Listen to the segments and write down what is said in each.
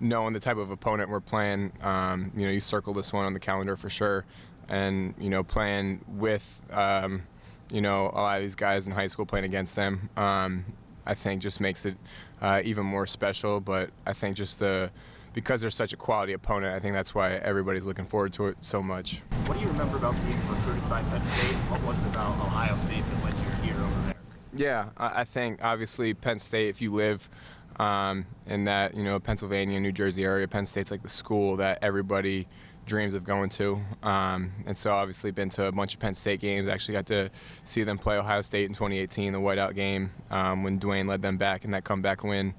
knowing the type of opponent we're playing, you circle this one on the calendar for sure, and playing with a lot of these guys in high school, playing against them, I think just makes it even more special. But I think just because they're such a quality opponent, I think that's why everybody's looking forward to it so much. What do you remember about being recruited by Penn State? What was it about Ohio State that led you here over there? Yeah, I think obviously Penn State, if you live in that Pennsylvania, New Jersey area, Penn State's like the school that everybody dreams of going to. And so obviously been to a bunch of Penn State games. Actually got to see them play Ohio State in 2018, the whiteout game, when Dwayne led them back in that comeback win.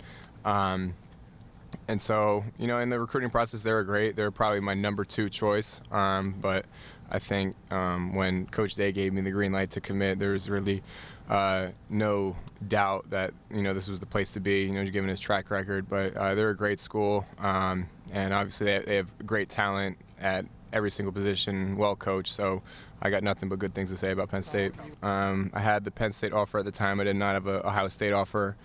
And so, in the recruiting process, they were great. They were probably my number 2 choice. But I think when Coach Day gave me the green light to commit, there was really no doubt that, this was the place to be, given his track record. But they're a great school. And obviously they have great talent at every single position, well coached. So I got nothing but good things to say about Penn State. I had the Penn State offer at the time. I did not have a Ohio State offer.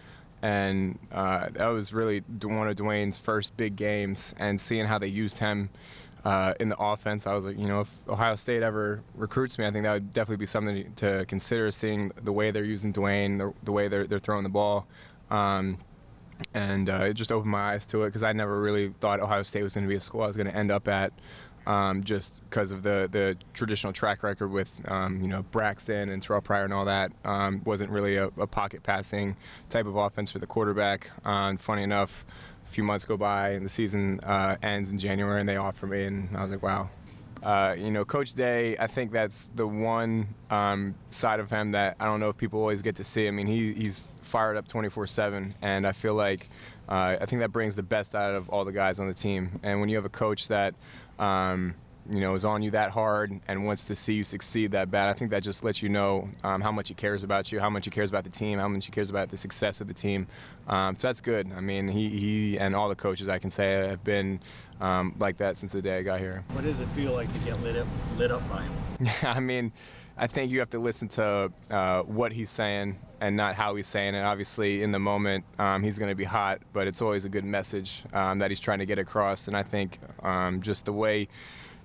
And that was really one of Dwayne's first big games, and seeing how they used him in the offense, I was like, if Ohio State ever recruits me, I think that would definitely be something to consider, seeing the way they're using Dwayne, the way they're throwing the ball. And it just opened my eyes to it, because I never really thought Ohio State was going to be a school I was going to end up at, just because of the traditional track record with Braxton and Terrell Pryor and all that. Wasn't really a pocket passing type of offense for the quarterback. And funny enough, a few months go by and the season ends in January, and they offer me, and I was like, wow. Coach Day, I think that's the one side of him that I don't know if people always get to see. I mean, he's fired up 24/7, and I feel like I think that brings the best out of all the guys on the team. And when you have a coach that is on you that hard and wants to see you succeed that bad, I think that just lets you know how much he cares about you, how much he cares about the team, how much he cares about the success of the team. So that's good. I mean, he and all the coaches, I can say, have been like that since the day I got here. What does it feel like to get lit up by him? I mean, I think you have to listen to what he's saying and not how he's saying it. Obviously, in the moment, he's going to be hot, but it's always a good message that he's trying to get across. And I think just the way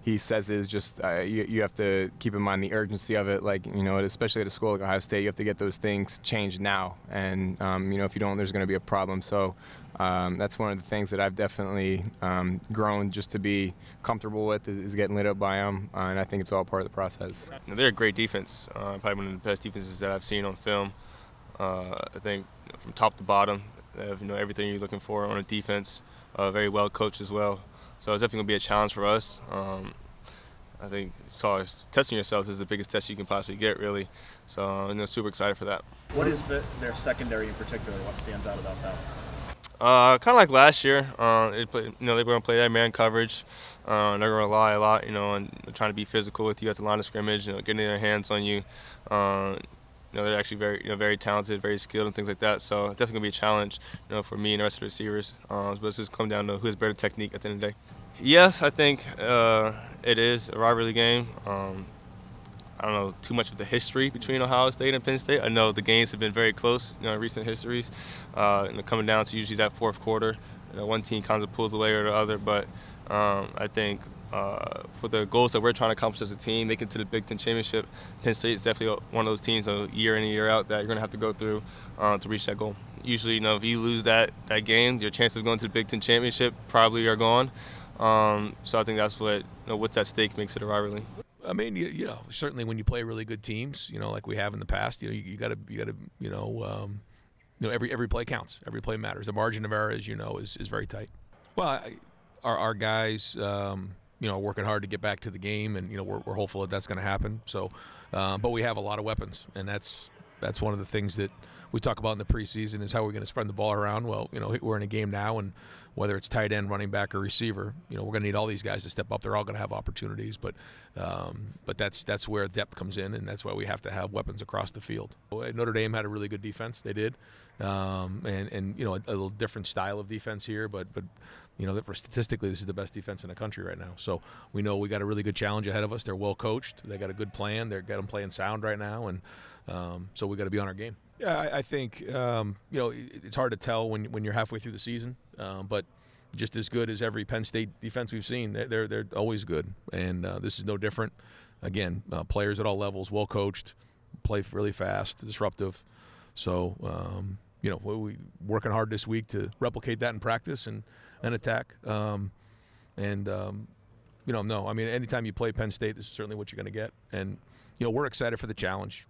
he says is just you have to keep in mind the urgency of it. Like, especially at a school like Ohio State, you have to get those things changed now. And, if you don't, there's going to be a problem. So that's one of the things that I've definitely grown just to be comfortable with is getting lit up by them. And I think it's all part of the process. They're a great defense, probably one of the best defenses that I've seen on film. I think from top to bottom, they have everything you're looking for on a defense. Very well coached as well. So it's definitely going to be a challenge for us. I think as far as testing yourself is the biggest test you can possibly get, really. So I'm super excited for that. What is their secondary in particular? What stands out about that? Kind of like last year. They're going to play that man coverage. They're going to rely a lot, on trying to be physical with you at the line of scrimmage, getting their hands on you. They're actually very, very talented, very skilled, and things like that. So it's definitely going to be a challenge, for me and the rest of the receivers. But it's just come down to who has better technique at the end of the day. Yes, I think it is a rivalry game. I don't know too much of the history between Ohio State and Penn State. I know the games have been very close, in recent histories. Coming down to usually that fourth quarter, one team kind of pulls away or the other. But I think for the goals that we're trying to accomplish as a team, making it to the Big Ten Championship, Penn State is definitely one of those teams, year in and year out, that you're going to have to go through to reach that goal. Usually, if you lose that game, your chances of going to the Big Ten Championship probably are gone. So I think that's what's at stake makes it a rivalry. I mean, certainly when you play really good teams, like we have in the past, you got to, every play counts. Every play matters. The margin of error, as is very tight. Well, our guys, are working hard to get back to the game, and we're hopeful that that's going to happen. So, but we have a lot of weapons, and that's one of the things that we talk about in the preseason is how we're going to spread the ball around. Well, we're in a game now, and whether it's tight end, running back, or receiver, we're going to need all these guys to step up. They're all going to have opportunities, but that's where depth comes in, and that's why we have to have weapons across the field. Notre Dame had a really good defense. They did, and a little different style of defense here, but statistically, this is the best defense in the country right now. So we know we got a really good challenge ahead of us. They're well coached. They got a good plan. They've got them playing sound right now, and so we got to be on our game. Yeah, I think it's hard to tell when you're halfway through the season, but just as good as every Penn State defense we've seen. They're always good, and this is no different. Again, players at all levels, well coached, play really fast, disruptive. So we're working hard this week to replicate that in practice and attack. No, I mean, anytime you play Penn State, this is certainly what you're going to get. And we're excited for the challenge.